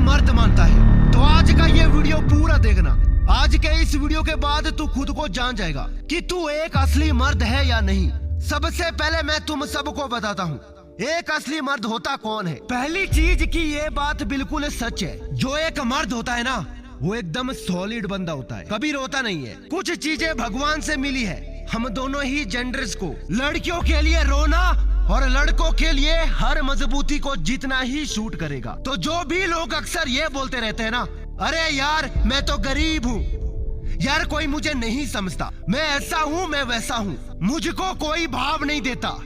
मर्द मानता है। तो आज का ये वीडियो पूरा देखना। आज के इस वीडियो के बाद तू खुद को जान जाएगा कि तू एक असली मर्द है या नहीं। सबसे पहले मैं तुम सबको बताता हूँ एक असली मर्द होता कौन है। पहली चीज की ये बात बिल्कुल सच है, जो एक मर्द होता है ना वो एकदम सॉलिड बंदा होता है, कभी रोता नहीं है। कुछ चीजें भगवान से मिली है हम दोनों ही जेंडर्स को। लड़कियों के लिए रोना और लड़कों के लिए हर मजबूती को जीतना ही शूट करेगा। तो जो भी लोग अक्सर ये बोलते रहते हैं ना, अरे यार मैं तो गरीब हूँ, यार कोई मुझे नहीं समझता, मैं ऐसा हूँ मैं वैसा हूँ, मुझको कोई भाव नहीं देता,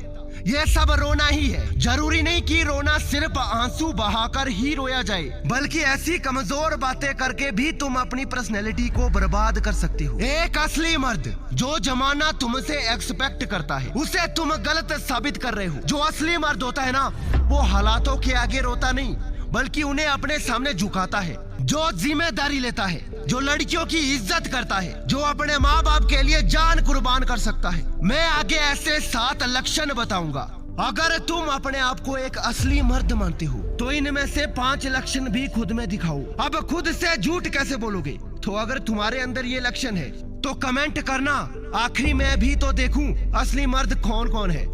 ये सब रोना ही है। जरूरी नहीं कि रोना सिर्फ आंसू बहाकर ही रोया जाए, बल्कि ऐसी कमजोर बातें करके भी तुम अपनी पर्सनैलिटी को बर्बाद कर सकते हो। एक असली मर्द जो जमाना तुमसे एक्सपेक्ट करता है उसे तुम गलत साबित कर रहे हो। जो असली मर्द होता है ना वो हालातों के आगे रोता नहीं बल्कि उन्हें अपने सामने झुकाता है, जो जिम्मेदारी लेता है, जो लड़कियों की इज्जत करता है, जो अपने माँ बाप के लिए जान कुर्बान कर सकता है। मैं आगे ऐसे 7 लक्षण बताऊंगा। अगर तुम अपने आप को एक असली मर्द मानते हो तो इनमें से 5 लक्षण भी खुद में दिखाओ। अब खुद से झूठ कैसे बोलोगे? तो अगर तुम्हारे अंदर ये लक्षण है तो कमेंट करना, आखिरी मैं भी तो देखूं असली मर्द कौन कौन है।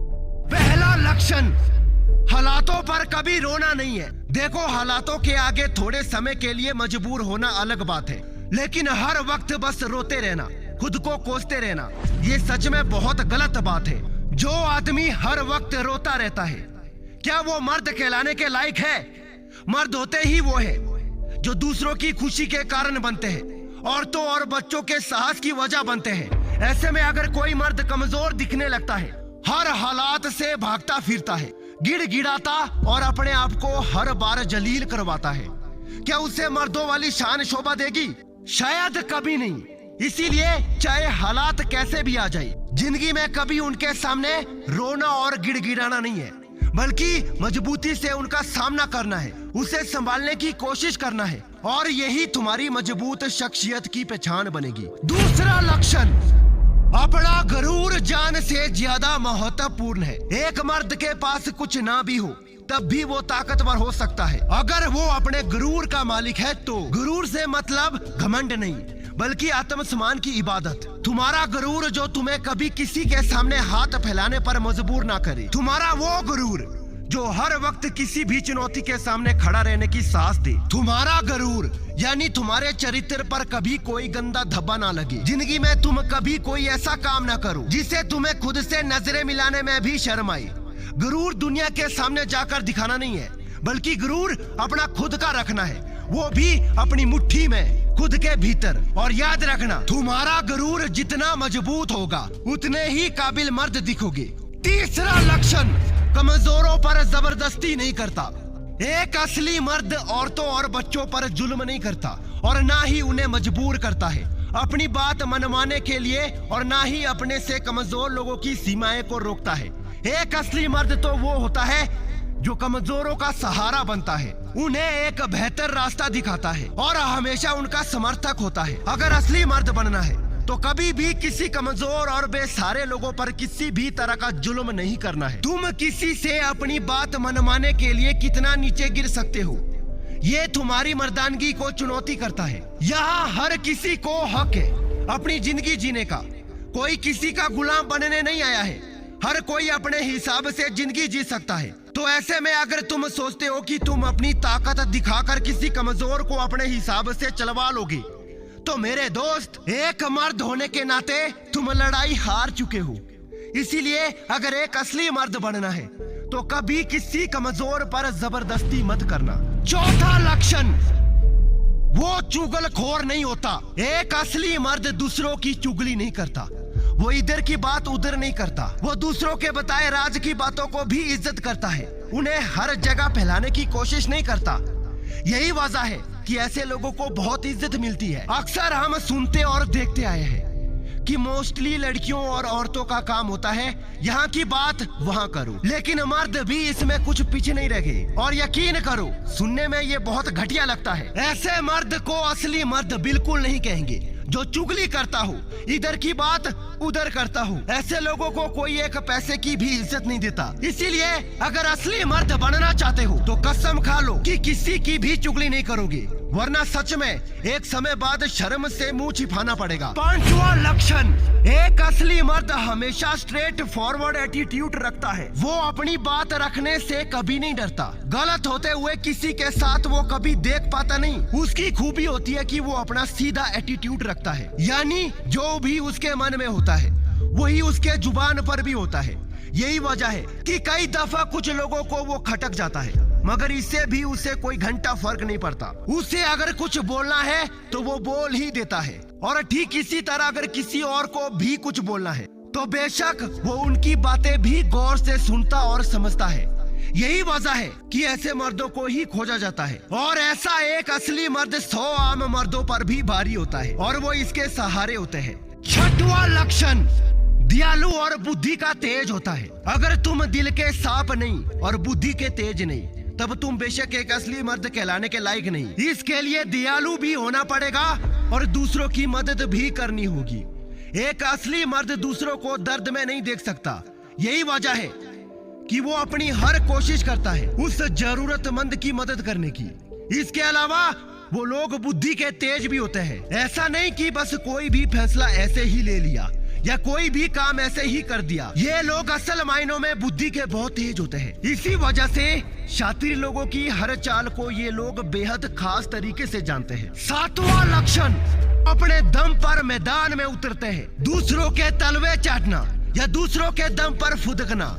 पहला लक्षण, हालातों पर कभी रोना नहीं है। देखो हालातों के आगे थोड़े समय के लिए मजबूर होना अलग बात है, लेकिन हर वक्त बस रोते रहना, खुद को कोसते रहना, ये सच में बहुत गलत बात है। जो आदमी हर वक्त रोता रहता है क्या वो मर्द कहलाने के लायक है? मर्द होते ही वो है जो दूसरों की खुशी के कारण बनते हैं, औरतों और बच्चों के साहस की वजह बनते हैं। ऐसे में अगर कोई मर्द कमजोर दिखने लगता है, हर हालात से भागता फिरता है, गिड़गिड़ाता और अपने आप को हर बार जलील करवाता है, क्या उसे मर्दों वाली शान शोभा देगी? शायद कभी नहीं। इसीलिए चाहे हालात कैसे भी आ जाए, जिंदगी में कभी उनके सामने रोना और गिड़गिड़ाना नहीं है, बल्कि मजबूती से उनका सामना करना है, उसे संभालने की कोशिश करना है, और यही तुम्हारी मजबूत शख्सियत की पहचान बनेगी। दूसरा लक्षण, अपना गरूर जान से ज्यादा महत्वपूर्ण है। एक मर्द के पास कुछ ना भी हो तब भी वो ताकतवर हो सकता है अगर वो अपने गरूर का मालिक है तो। गरूर से मतलब घमंड नहीं बल्कि आत्मसम्मान की इबादत। तुम्हारा गरूर जो तुम्हें कभी किसी के सामने हाथ फैलाने पर मजबूर ना करे। तुम्हारा वो गरूर जो हर वक्त किसी भी चुनौती के सामने खड़ा रहने की साहस दे। तुम्हारा गरूर यानी तुम्हारे चरित्र पर कभी कोई गंदा धब्बा ना लगे। जिंदगी में तुम कभी कोई ऐसा काम ना करो जिसे तुम्हें खुद से नजरें मिलाने में भी शर्म आए। गरूर दुनिया के सामने जाकर दिखाना नहीं है, बल्कि गरूर अपना खुद का रखना है, वो भी अपनी मुट्ठी में, खुद के भीतर। और याद रखना, तुम्हारा गरूर जितना मजबूत होगा उतने ही काबिल मर्द दिखोगे। तीसरा लक्षण, कमजोरों पर जबरदस्ती नहीं करता। एक असली मर्द औरतों और बच्चों पर जुल्म नहीं करता और ना ही उन्हें मजबूर करता है अपनी बात मनवाने के लिए, और ना ही अपने से कमजोर लोगों की सीमाएं को रोकता है। एक असली मर्द तो वो होता है जो कमजोरों का सहारा बनता है, उन्हें एक बेहतर रास्ता दिखाता है और हमेशा उनका समर्थक होता है। अगर असली मर्द बनना है तो कभी भी किसी कमजोर और बेसहारे लोगों पर किसी भी तरह का जुल्म नहीं करना है। तुम किसी से अपनी बात मनवाने के लिए कितना नीचे गिर सकते हो, ये तुम्हारी मर्दानगी को चुनौती करता है। यहाँ हर किसी को हक है अपनी जिंदगी जीने का, कोई किसी का गुलाम बनने नहीं आया है, हर कोई अपने हिसाब से जिंदगी जी सकता है। तो ऐसे में अगर तुम सोचते हो कि तुम अपनी ताकत दिखाकर किसी कमजोर को अपने हिसाब से चलवा लोगे, तो मेरे दोस्त, एक मर्द होने के नाते तुम लड़ाई हार चुके हो। इसीलिए अगर एक असली मर्द बनना है तो कभी किसी कमजोर पर जबरदस्ती मत करना। चौथा लक्षण, वो चुगलखोर नहीं होता। एक असली मर्द दूसरों की चुगली नहीं करता, वो इधर की बात उधर नहीं करता, वो दूसरों के बताए राज की बातों को भी इज्जत करता है, उन्हें हर जगह फैलाने की कोशिश नहीं करता। यही वजह है कि ऐसे लोगों को बहुत इज्जत मिलती है। अक्सर हम सुनते और देखते आए हैं कि मोस्टली लड़कियों और औरतों का काम होता है यहाँ की बात वहाँ करो, लेकिन मर्द भी इसमें कुछ पीछे नहीं रह गए। और यकीन करो, सुनने में ये बहुत घटिया लगता है। ऐसे मर्द को असली मर्द बिल्कुल नहीं कहेंगे। जो चुगली करता हो, इधर की बात उधर करता हो। ऐसे लोगों को कोई एक पैसे की भी इज्जत नहीं देता। इसीलिए अगर असली मर्द बनना चाहते हो तो कसम खा लो कि किसी की भी चुगली नहीं करोगे, वरना सच में एक समय बाद शर्म से मुंह छिपाना पड़ेगा। पांचवा लक्षण, एक असली मर्द हमेशा स्ट्रेट फॉरवर्ड एटीट्यूड रखता है। वो अपनी बात रखने से कभी नहीं डरता। गलत होते हुए किसी के साथ वो कभी देख पाता नहीं। उसकी खूबी होती है कि वो अपना सीधा एटीट्यूड रखता है, यानी जो भी उसके मन में होता है वही उसके जुबान पर भी होता है। यही वजह है कि कई दफा कुछ लोगों को वो खटक जाता है, मगर इससे भी उसे कोई घंटा फर्क नहीं पड़ता। उसे अगर कुछ बोलना है तो वो बोल ही देता है, और ठीक इसी तरह अगर किसी और को भी कुछ बोलना है तो बेशक वो उनकी बातें भी गौर से सुनता और समझता है। यही वजह है कि ऐसे मर्दों को ही खोजा जाता है, और ऐसा एक असली मर्द 100 आम मर्दों पर भी भारी होता है, और वो इसके सहारे होते हैं। छठवां लक्षण, दयालु और बुद्धि का तेज होता है। अगर तुम दिल के सांप नहीं और बुद्धि के तेज नहीं, तब तुम बेशक एक असली मर्द कहलाने के लायक नहीं। इसके लिए दयालु भी होना पड़ेगा और दूसरों की मदद भी करनी होगी। एक असली मर्द दूसरों को दर्द में नहीं देख सकता। यही वजह है कि वो अपनी हर कोशिश करता है उस जरूरतमंद की मदद करने की। इसके अलावा वो लोग बुद्धि के तेज भी होते हैं। ऐसा नहीं कि बस कोई भी फैसला ऐसे ही ले लिया या कोई भी काम ऐसे ही कर दिया। ये लोग असल मायनों में बुद्धि के बहुत तेज होते हैं। इसी वजह से शातिर लोगों की हर चाल को ये लोग बेहद खास तरीके से जानते हैं। सातवां लक्षण, अपने दम पर मैदान में उतरते हैं। दूसरों के तलवे चाटना या दूसरों के दम पर फुदकना,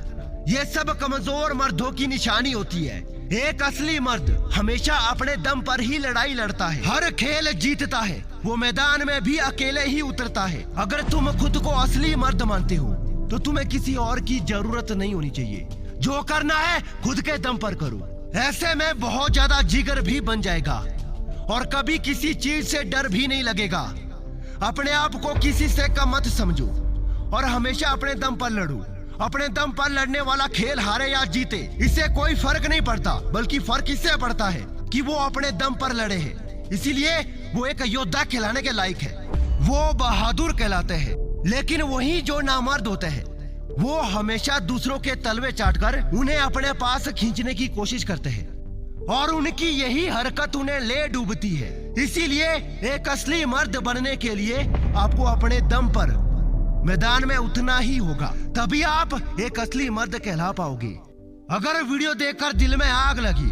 ये सब कमजोर मर्दों की निशानी होती है। एक असली मर्द हमेशा अपने दम पर ही लड़ाई लड़ता है, हर खेल जीतता है। वो मैदान में भी अकेले ही उतरता है। अगर तुम खुद को असली मर्द मानते हो तो तुम्हें किसी और की जरूरत नहीं होनी चाहिए। जो करना है खुद के दम पर करो। ऐसे में बहुत ज्यादा जिगर भी बन जाएगा और कभी किसी चीज से डर भी नहीं लगेगा। अपने आप को किसी से कम मत समझो और हमेशा अपने दम पर लड़ो। अपने दम पर लड़ने वाला खेल हारे या जीते, इससे कोई फर्क नहीं पड़ता, बल्कि फर्क इससे पड़ता है कि वो अपने दम पर लड़े हैं। इसीलिए वो एक योद्धा कहलाने के लायक है। वो बहादुर कहलाते हैं। लेकिन वही जो नामर्द होते हैं वो हमेशा दूसरों के तलवे चाटकर उन्हें अपने पास खींचने की कोशिश करते हैं, और उनकी यही हरकत उन्हें ले डूबती है। इसीलिए एक असली मर्द बनने के लिए आपको अपने दम पर मैदान में उतरना ही होगा, तभी आप एक असली मर्द कहला पाओगे। अगर वीडियो देखकर दिल में आग लगी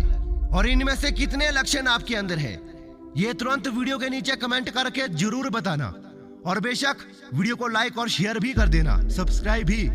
और इनमें से कितने लक्षण आपके अंदर है, ये तुरंत वीडियो के नीचे कमेंट करके जरूर बताना, और बेशक वीडियो को लाइक और शेयर भी कर देना, सब्सक्राइब भी।